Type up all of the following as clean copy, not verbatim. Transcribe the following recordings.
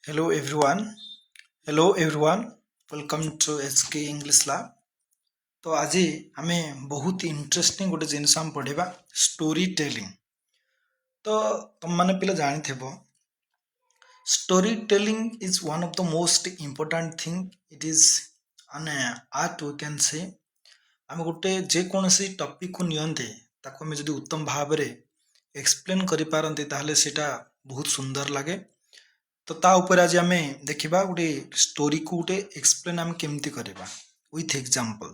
Hello everyone. Hello everyone. Welcome to SK English Lab. तो आज आमे बहुत इंटरेस्टिंग गोटे जिनस हम पढ़िबा स्टोरी टेलिंग. तो तुम माने पिला जानि Thebo story telling is one of the most important thing. It is an art we can say. आमे गोटे जे कोनसी टॉपिक को नियंते ताको हमें जदि उत्तम भाबरे एक्सप्लेन करि पारंते ताहले सेटा बहुत सुंदर लागे. तो ता ऊपर आज आमे देखिबा गोटे स्टोरी को गोटे एक्सप्लेन आमे केमती करिबा विथ एग्जांपल.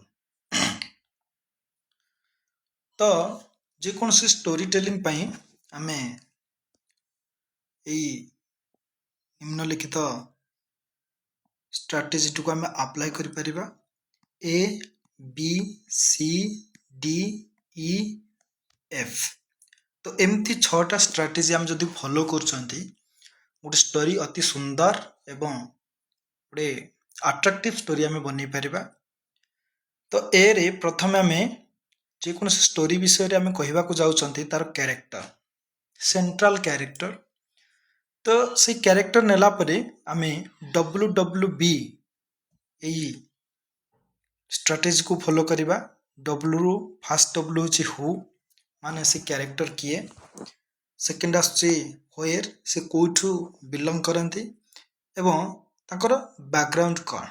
तो जे कोनसी स्टोरी टेलिंग पई आमे एई निम्नलिखित स्ट्रैटेजी टू को आमे अप्लाई करि परिबा. A B C D E F. तो एमती छटा स्ट्रैटेजी आम जदि फॉलो करचंती गोटे स्टोरी अति सुंदर एवं गोटे अट्रैक्टिव स्टोरी आमे बनै परिबा. तो ए रे प्रथम आमे जे कोनसी स्टोरी विषय रे आमे कहिबा को जाउचंती तार कैरेक्टर सेंट्रल कैरेक्टर. तो से कैरेक्टर नेला परे आमे WWB एई स्ट्रैटेजी को फॉलो करिबा. W फर्स्ट W होची हु माने से कैरेक्टर किए. सेकंड आछी होयर से कोठु बिलोंग करंती एवं ताकर बैकग्राउंड कौन.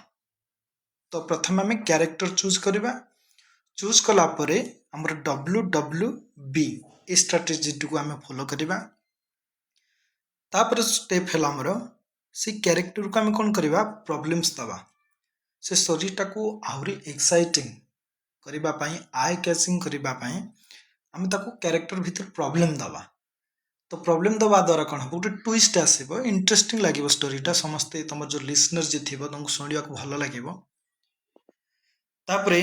तो प्रथम आमे कैरेक्टर चूज करिबा. चूज कला परे हमर WWB ए स्ट्रैटेजी को आमे फॉलो करिबा. तापर स्टेप हेला हमर से कैरेक्टर को आमे कोन करिबा प्रॉब्लम्स दबा. से स्टोरी टाको आउरी एक्साइटिंग करिबा पई आई कैचिंग करिबा पई आमे ताको कैरेक्टर भीतर प्रॉब्लम दबा. तो प्रॉब्लम दबा द्वारा कौन हम गोटे ट्विस्ट आसब इंटरेस्टिंग लगे स्टोरीटा समस्ते तुम जो लिसनर जी थी तुमको शुणा भल लगे. तापरे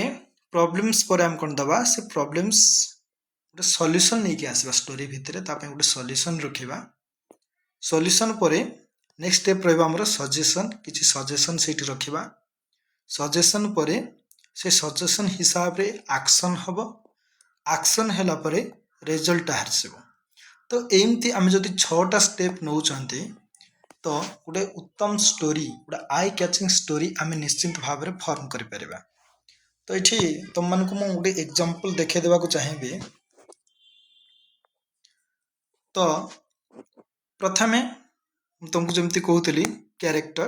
प्रॉब्लम्स पर आम कौन दबा से प्रॉब्लम्स गोटे सॉल्यूशन नहीं आसबा स्टोरी भितर तापे गोटे सॉल्यूशन रखिबा. सॉल्यूशन परे नेक्स्ट स्टेप रहबा हमर सजेशन किछि सजेशन सेठी रखिबा. सजेशन परे से सजेशन हिसाब रे एक्शन हबो. एक्शन हेला परे रिजल्ट आसीबो. तो एमती आमे जदि 6टा स्टेप नौ चंती तो गोटे उत्तम स्टोरी गोटे आई कैचिंग स्टोरी आमे निश्चित भाव रे फॉर्म करि परिबा. तो एठी तुम मानको मु गोटे एग्जांपल देखे देबा को चाहिबे. तो प्रथमे तुमको जमती कहूतली कैरेक्टर.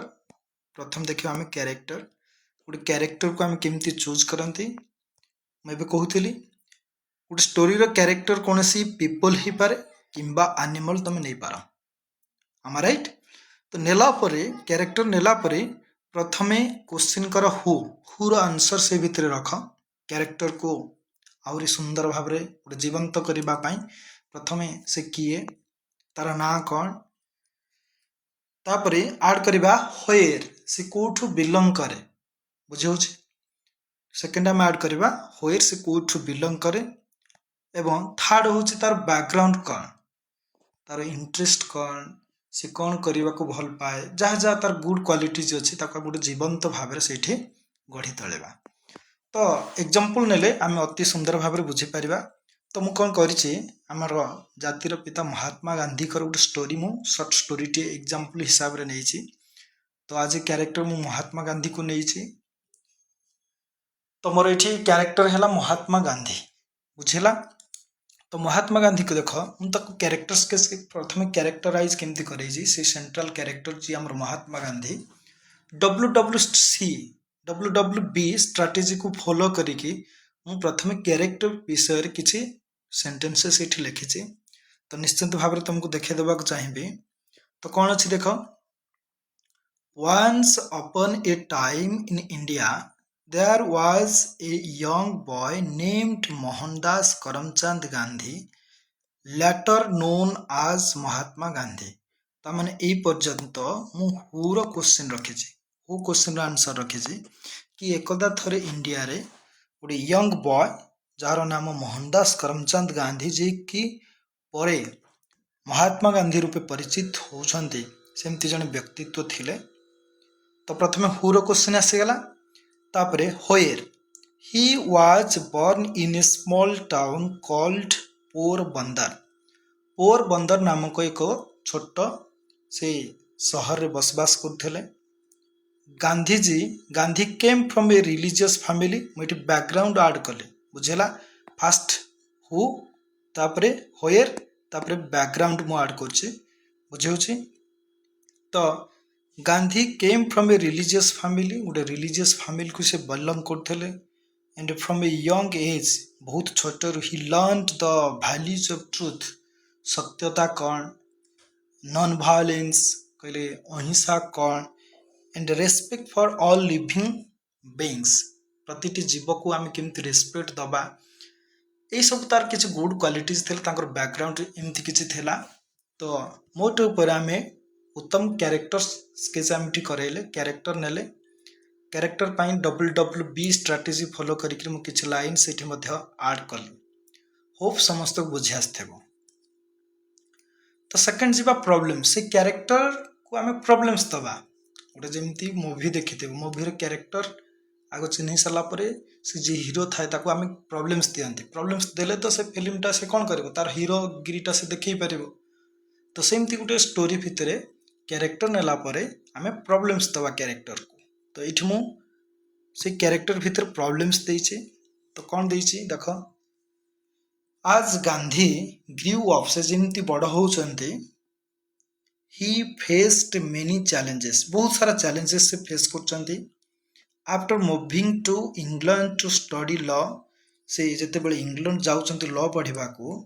प्रथम देखियो आमे कैरेक्टर गोटे कैरेक्टर को आमे केमती चूज करंती. मैं बे कहूतली गोटे स्टोरी रो कैरेक्टर कोनसी पीपल ही पारे किंबा एनिमल तुम नहीं पार. आम राइट. तो नेला परे कैरेक्टर नेला परे प्रथमे क्वेश्चन कर हु रो आंसर से भितर रख. कैरेक्टर को आउरी सुंदर भाव रे गोटे जीवंत करिबा पई प्रथमे से किए तार ना कौन. तापरे ऐड करिबा होयर से कोठु बिलोंग करे बुझौछि. सेकंड हम ऐड करिबा होयर से कोठु बिलोंग करे. एवं थर्ड होछि तार बैकग्राउंड कौन तार इंटरेस्ट कौन से कौन करने को भल पाए जहाँ जहाँ तार गुड क्वालिटीज अच्छी गोटे जीवंत भाव से गढ़ी तोलेबा. तो एग्जांपल नेले आम अति सुंदर भाव में बुझीपर. तो मुझे कौन करमर जातिर पिता महात्मा गांधी गोटे स्टोरी मु सर्ट स्टोरी टे एग्जांपल हिसाब रे नहीं. तो आज कैरेक्टर मु महात्मा गांधी को नहीं. तो मोर ये कैरेक्टर है महात्मा गांधी बुझेला. तो महात्मा गांधी को देख मुझे कैरेक्टर्स के प्रथम कैरेक्टराइज केमती कर सेंट्रल कैरेक्टर जी आम महात्मा गांधी WWB स्ट्रैटेजी को फॉलो करिकी मु प्रथम कैरेक्टर विषय किसी सेंटेंसेस ये लिखी. तो निश्चित भाव में तुमको देखे देवा चाहिए. तो कौन अच्छी देख once upon a time in India there was a young boy named Mohandas Karamchand Gandhi later known as Mahatma Gandhi. ता माने ए पर्यंत मु हु रो क्वेश्चन रखी हु क्वेश्चन रो आंसर रखी कि एकदा थरे इंडिया रे गोटे यंग बॉय जार नाम मोहनदास करमचंद गांधी जे कि परे महात्मा गांधी रूपे परिचित होछंती सेमती जने व्यक्तित्व थिले. तो प्रथमे हु रो क्वेश्चन आसीगला. तापरे होयर he was born in a small town called Porbandar. Porbandar नामक एक छोट से सहर रे बसबास करथिले। Gandhiji Gandhi came from a religious family मुझे बैकग्राउंड ऐड कले बुझेला फास्ट हु तापरे होयर तापरे बैकग्राउंड मु ऐड करछि बुझेउछि। तो Gandhi came from a religious family गोटे रिलीजियस फैमिली को से बिलोंग करथिले and from a young age बहुत छोट ही learn the values of truth सत्यता कौन नॉन वायलेंस कहले अहिंसा कौन and respect for all living beings प्रतिटी जीव को आम केमती रेस्पेक्ट दबा ये सब तार किसी गुड क्वालिटीज थे बैकग्राउंड एमती किसी थिला। तो मोटे ऊपर आम उत्तम क्यारेक्टर स्केच आम करैले क्यारेक्टर नेले क्यारेक्टर पाई WWB स्ट्राटेजी फॉलो करिक किसी लाइन से ऐड कली होप समस्त को बुझी आसथिबो। तो सेकंड जीवा प्रॉब्लम से क्यारेक्टर को आम प्रॉब्लम्स दबा गोटे जमी मुवी देखी मुवी क्यारेक्टर आग चिन्ह सारापर से जी हिरो थाए ताको आम प्रॉब्लम्स दियंती प्रॉब्लम्स देले तो से फिल्मटा से कौन कर तार हिरो गिरीटा से देखई पार। तो सेमती गोटे स्टोरी भितर क्यारेक्टर नेला परे आम प्रॉब्लम्स दवा क्यारेक्टर को। तो ये मु से क्यारेक्टर भितर प्रॉब्लम्स देइछि। तो कौन देइछि देख आज गांधी ग्रीव अप से जमी बड़ होउचंती ही फेस्ड मेनी चैलेंजेस बहुत सारा चैलेंजेस से फेस करचंती। After moving to England to study law से जितेबाला इंग्लैंड जाउचंती लॉ पढ़ा को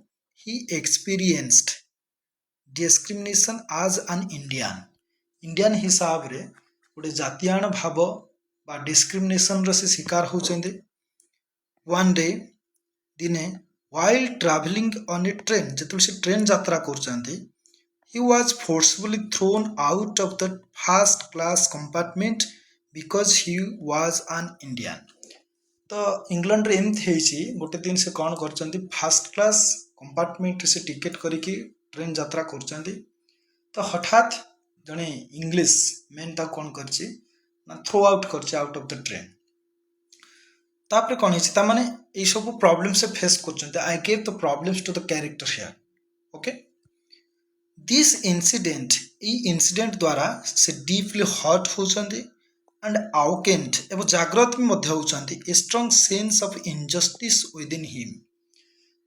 ही एक्सपीरियंस्ड डिस्क्रिमिनेशन आज एन इंडियन इंडियन हिसाब रे गोटे जातीयाण भाव बा डिस्क्रिमिनेशन से शिकार होचंती। वन डे दिने while traveling on a train जिते से ट्रेन यात्रा करचंती he was forcefully thrown out of the first class compartment because he was an Indian। तो इंग्लैंड रे एमती हेछि गोटे दिन से कौन करचंती फर्स्ट क्लास कंपार्टमेंट से टिकेट करिकी ट्रेन यात्रा करचंती। तो हठात जने इंग्लिश मैन ता कौन करछि ना थ्रो आउट करछि आउट ऑफ द ट्रेन। तापरे कौन हेछि ता माने ए सब प्रॉब्लम से फेस करचंती। I gave the problems to the character here okay. This incident incident द्वारा से डीपली हर्ट होचंती एंड आउकेंट एवं जागृत भी होचंती a strong sense of injustice within him.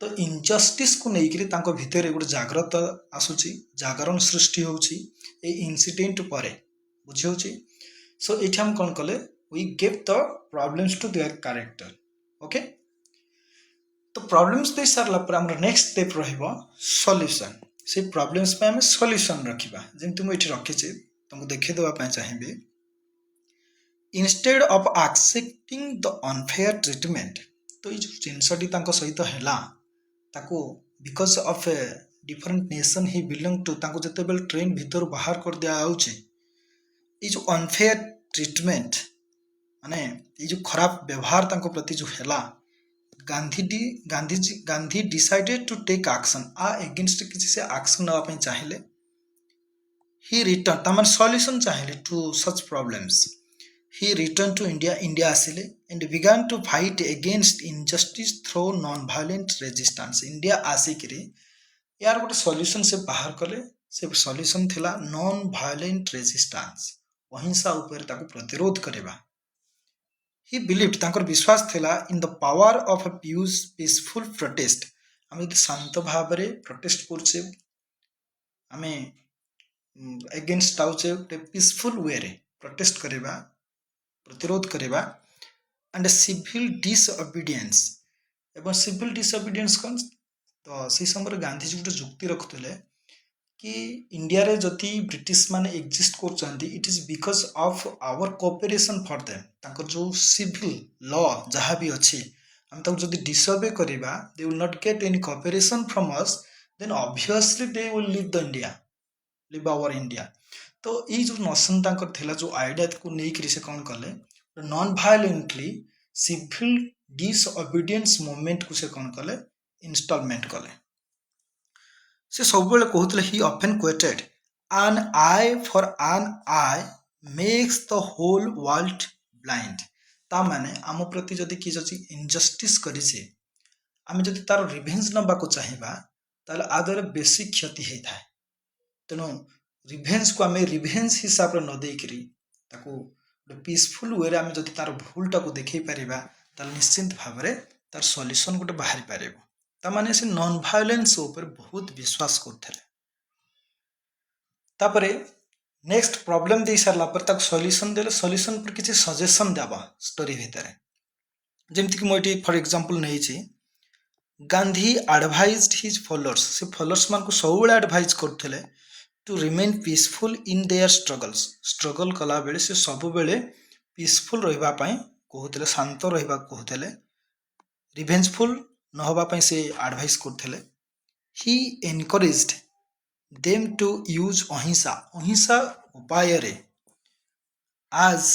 तो इनजस्टिस को लेकर तांको भितर गोटे जागृत आसुची जागरण सृष्टि होची ए इंसिडेंट परे बुझी होची। सो एठी हम कौन कले we give the problems to their character okay. तो प्रॉब्लम्स दे सारला पर हमर नेक्स्ट स्टेप रहइबो सॉल्यूशन से प्रॉब्लम्स पे हम सॉल्यूशन रखिबा जेंतु मु एठी रखिचे तुमको देखे देबा पय चाहिबे। Instead of accepting the unfair treatment तो ये जिनसटी तांको सहित हैला ताको because of a different nation he belong to तांको जतेबेल ट्रेन भीतर बाहर कर दिया आउचे ये जो अनफेयर ट्रीटमेंट माने ये जो खराब व्यवहार तांको प्रति जो हैला Gandhi decided to take action ah against किसी से एक्शन नवा पे चाहिले। ही रिटर्न तमन सॉल्यूशन चाहिले to such problems. He returned to India आसिले and began to fight against injustice through non-violent resistance। India आसिकरी यार गोटे सॉल्यूशन से बाहर कले से सॉल्यूशन थिला नॉन वायलेंट रेजिस्टेंस अहिंसा ऊपर ताको प्रतिरोध करेबा। He believed तांकर विश्वास थिला in the power of a peaceful protest। हम यदि शांत भाव रे प्रोटेस्ट करछे हमें अगेंस्ट आउचे पीसफुल वे रे प्रोटेस्ट करेबा प्रतिरोध करेबा एंड सिविल डिसओबीडियंस एवं सिविल डिसओबीडियंस कौन। तो से समय गांधीजी गोटे जुक्ति रखुले कि इंडिया रे जति ब्रिटिश माने एग्जिस्ट करचंती it is because of our cooperation for them तांकर जो सिविल लॉ जहाँ भी अच्छी हम ताको जदि डिसओबे करिबा they will not get any cooperation from us then obviously they will leave our India. तो ये जो नोशन तांकर थिला जो आइडिया को नहीं से कौन कले non violently civil disobedience movement को से कौन कले इंस्टॉलमेंट कले। से सब बेले कहूतले he often quoted an eye for an eye makes the whole world blind. ता माने आम प्रति जदि कि जदि इनजस्टिस करिसे आम जदि तार रिवेंज नबा को चाहिबा ताले आदर बेसी क्षति हेइ थाए। तेणु रिभेन्स को आमे रिभेन्स हिसाब रे न देकरी ताको गोटे पीसफुल वे रे आमे जदि तार भूलटा को देखै परिबा ताल निश्चित भाव रे तार सॉल्यूशन गोटे बाहरी पारिबो ता माने से नॉन वायलेंस ऊपर बहुत विश्वास करथले तापरे नेक्स्ट प्रॉब्लम दे सारला पर ताक सॉल्यूशन देले सॉल्यूशन पर किछि सजेशन देबा स्टोरी भितरे जेमति कि मोटी फॉर एग्जांपल नै छी गांधी एडवाइज्ड हिज फॉलोअर्स से फॉलोअर्स मान को सब बेले एडवाइज करथले to remain peaceful in their struggle कला बेले से सब बेले पीसफुल रहिबा पई कहउतले शांत रहिबा कहउतले रिवेंजफुल न होबा पई से एडवाइस करथले he encouraged them to use अहिंसा उपाय रे आज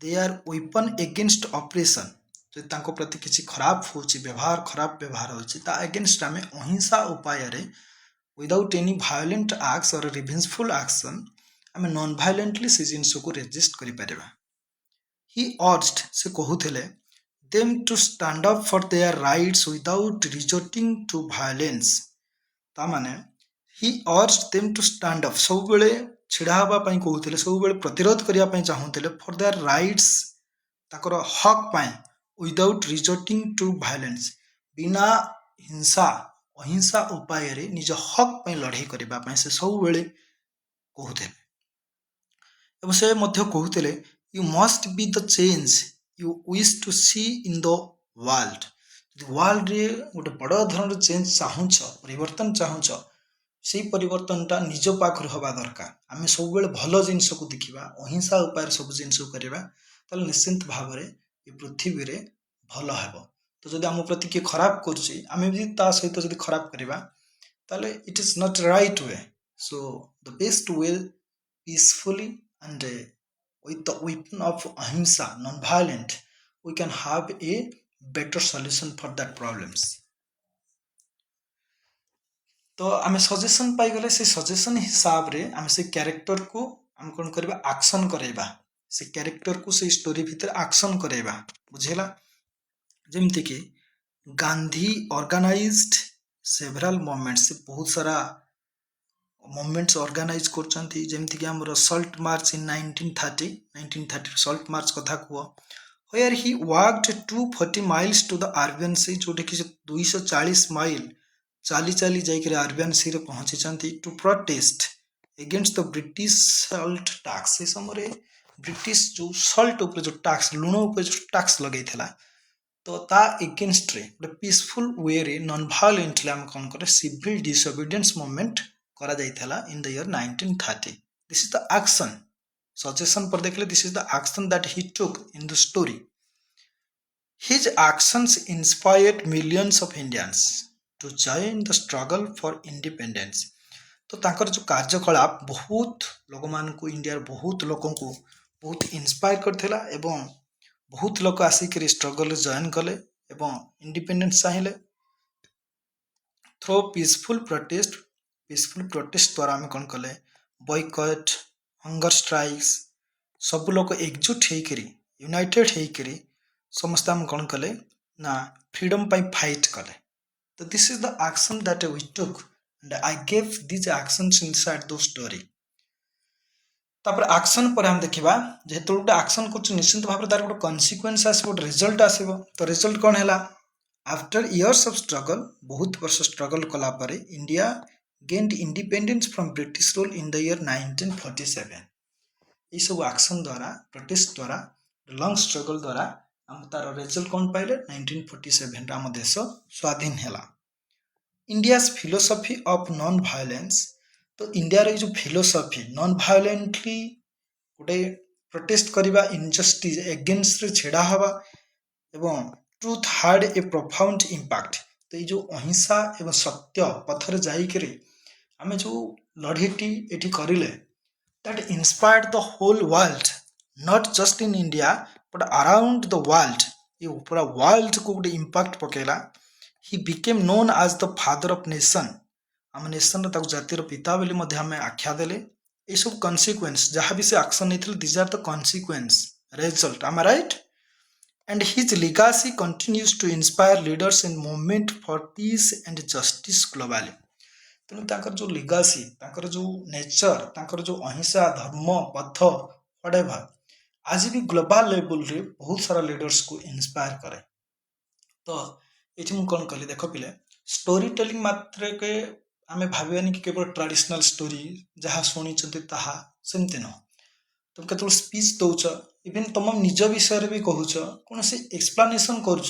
they are weapon against operation जो तांको प्रति किसी खराब होची खराब व्यवहार होची ता अगेंस्ट आमे अहिंसा उपाय रे विदाउट एनी वायलेंट एक्ट्स और रिवेंजफुल एक्शन आमे नॉन वायलेंटली से जिंस को रेजिस्ट करि परिबा ही अर्ज्ड से कहउथले them to stand up for their rights without resorting to violence ता माने he urged them to stand up सब बेले छिड़ा हबा पई कहउथले सब बेले प्रतिरोध करिया पई चाहुथले फॉर देयर राइट्स ताकर हक पई विदाउट रिजोर्टिंग टू वायलेंस बिना हिंसा अहिंसा उपाय रे निज हक पई लड़ाई करिबा पई से सब बेले कहउथले एवं से मध्य कहउथले you must be the change you wish to see in the world रे गोटे बड़ धरण चेंज चाहुछ परिवर्तन चाहुछ से परिवर्तनटा निज पाखर हवा दरकार आम सब बेले भल जिनस को देखा अहिंसा उपाय सब जिनस करवा ताले निश्चिंत भाव रे ये पृथ्वी रे भल हेबो तो जदि आम प्रति किए खराब करुछि आमे भी ता सहित जदि खराब करवा ताले it is not right way so the best way peacefully and with the weapon of ahimsa non-violent we can have a better solution for that problems तो आमे सजेशन पाई गले से सजेशन हिसाब रे आमे से कैरेक्टर को हम कोन करबा एक्शन करेबा से कैरेक्टर को से स्टोरी भीतर एक्शन करेबा बुझेला जेमति कि गांधी ऑर्गेनाइज्ड सेवरल मूवमेंट्स से बहुत सारा मूवमेंट्स ऑर्गेनाइज करचंती जेमति कि हमर सल्ट मार्च इन 1930 सल्ट मार्च कथा को where he walked 240 miles to the Arabian Sea Jote कि 240 माइल चाली चाली जाइकर अरबियन सी रे पहुंची चंती to protest against the British salt tax से समय ब्रिटिश जो सल्ट ऊपर जो टैक्स लुण ऊपर जो टैक्स लगै थिला तो ता अगेंस्ट रे पीसफुल वे रे नॉन वायलेंटली हम कोन करे सिविल डिसोबीडियंस मूवमेंट करा जाइथला in the year 1930 this is the action suggestion पर देखले this is the action that he took in the story his actions inspired millions of Indians to join the struggle for independence तो ताकर जो कार्यकलाप बहुत लोक मान को इंडिया बहुत लोकों को बहुत इंस्पायर करथिला एवं बहुत लोक आसिक स्ट्रगल जॉइन कले एवं इंडिपेंडेंस चाहिए थ्रू पीसफुल प्रोटेस्ट द्वारा आम कौन कले बॉयकॉट हंगर स्ट्राइक्स सब लोग एकजुट होकर यूनाइटेड होकर समस्त आम कौन कले ना फ्रीडम पाई फाइट कले तो this is the action that we took and I gave this actions inside the story तापर एक्शन पर हम देखिबा जेहेतु गोटे एक्शन कर निश्चित भाव तार गोटे कन्सिक्वेंस आसबो रिजल्ट आसबो तो रिजल्ट कौन है आफ्टर इयर्स ऑफ स्ट्रगल बहुत वर्ष स्ट्रगल कला पर India gained independence from British rule in the year 1947 ये सब एक्शन द्वारा प्रोटेस्ट द्वारा लॉन्ग स्ट्रगल द्वारा हम तार रिजल्ट कौन पाइले 1947 आम देश स्वाधीन हैला India's philosophy of non violence तो इंडिया रे जो फिलोसफी नॉन वायलेंटली गोटे प्रोटेस्ट करबा इनजस्टिस अगेंस्ट रे छेड़ा हवा एवं truth had a profound impact तो ये जो अहिंसा एवं सत्य पथर जाइकरी आमे जो लड़ीटी एठी करिले that inspired the whole world not just in India but around the world ये पूरा वर्ल्ड को गोटे इंपैक्ट पकेला ही became known as the father of nation आम नेशन ताको जातिर पिता बोली मध्य हमें आख्या देले ये सब कॉन्सिक्वेंस जहाँ भी से एक्शन नहीं this are the consequence result um right and his legacy continues to inspire leaders in movement for peace and justice globally ତେଣୁ ତାଙ୍କର ଯେଉଁ ଲିଗାସି, ତାଙ୍କର ଯେଉଁ ନେଚର, ତାଙ୍କର ଯେଉଁ ଅହିଂସା ଧର୍ମ ପଥ ହ୍ୱାଟଏଭର ଆଜି ବି ଗ୍ଲୋବାଲ ଲେବୁଲରେ ବହୁତ ସାରା ଲିଡର୍ସକୁ ଇନ୍ସପାୟାର କରେ। ତ ଏଠି ମୁଁ କ'ଣ କଲି ଦେଖ ପିଲେ, ଷ୍ଟୋରି ଟେଲିଂ ମାତ୍ରକେ ଆମେ ଭାବିବାନି କି କେବଳ ଟ୍ରାଡିସନାଲ ଷ୍ଟୋରି ଯାହା ଶୁଣିଛନ୍ତି ତାହା, ସେମିତି ନୁହଁ। ତୁମେ କେତେବେଳେ ସ୍ପିଚ୍ ଦଉଛ, ଇଭେନ୍ ତମ ନିଜ ବିଷୟରେ ବି କହୁଛ, କୌଣସି ଏକ୍ସପ୍ଲାନେସନ୍ କରୁଛ,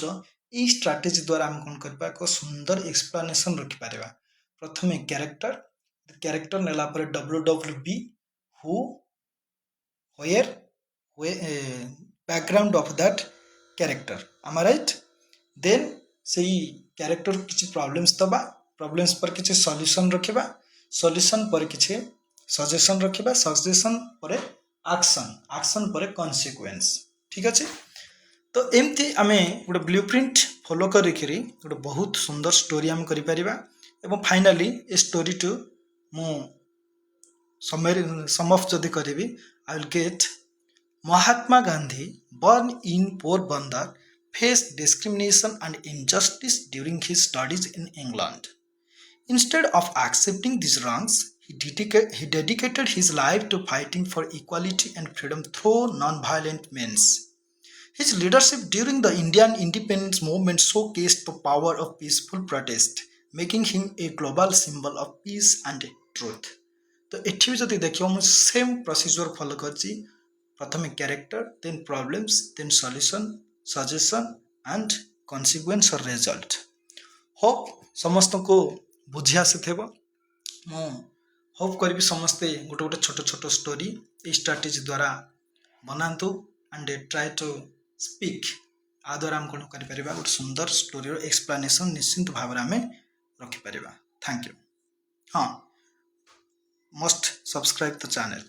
ଏଇ ଷ୍ଟ୍ରାଟେଜି ଦ୍ୱାରା ଆମେ କ'ଣ କରିବା, ଏକ ସୁନ୍ଦର ଏକ୍ସପ୍ଲାନେସନ୍ ରଖିପାରିବା। ପ୍ରଥମେ କ୍ୟାରେକ୍ଟର ନେଲା ପରେ WWB, who, where, background of that character, ଆମ ରାଇଟ୍। ଦେନ୍ ସେଇ କ୍ୟାରେକ୍ଟର କିଛି ପ୍ରୋବ୍ଲେମ୍ସ ଦେବା, ପ୍ରୋବ୍ଲେମ୍ସ ପରେ କିଛି ସଲ୍ୟୁସନ୍ ରଖିବା, ସଲ୍ୟୁସନ୍ ପରେ କିଛି ସଜେସନ୍ ରଖିବା, ସଜେସନ୍ ପରେ ଆକ୍ସନ୍, ଆକ୍ସନ୍ ପରେ କନସିକ୍ୱେନ୍ସ। ଠିକ୍ ଅଛି। ତ ଏମିତି ଆମେ ଗୋଟେ ବ୍ଲୁ ପ୍ରିଣ୍ଟ ଫଲୋ କରିକିରି ଗୋଟେ ବହୁତ ସୁନ୍ଦର ଷ୍ଟୋରି ଆମେ କରିପାରିବା। ଏବଂ ଫାଇନାଲି ଏ ଷ୍ଟୋରିଟୁ ମୁଁ ସମ୍ ଅଫ୍ ଯଦି କରିବି, I will get Mahatma Gandhi, born in Porbandar, faced discrimination and injustice during his studies in England. Instead of accepting these wrongs, he dedicated his life to fighting for equality and freedom through non-violent means. His leadership during the Indian independence movement showcased the power of peaceful protest, making him a global symbol of peace and truth. तो एठी भी जदि देखियो मु same procedure follow करछि। प्रथमे character, then problems, then solution, suggestion and consequence और result. Hope समस्त को बुझी आसीथेबो। मु होप करी समस्ते गोटे गोटे छोट छोट स्टोरी ए स्ट्रैटेजी द्वारा बनातु एंड ट्राई टू स्पीक। आ द्वारा हम कौन करें गोटे सुंदर स्टोरी एक्सप्लानेशन निश्चिंत भाव में आम रखिपर। Thank you. हाँ, मस्ट सब्सक्राइब द चैनल।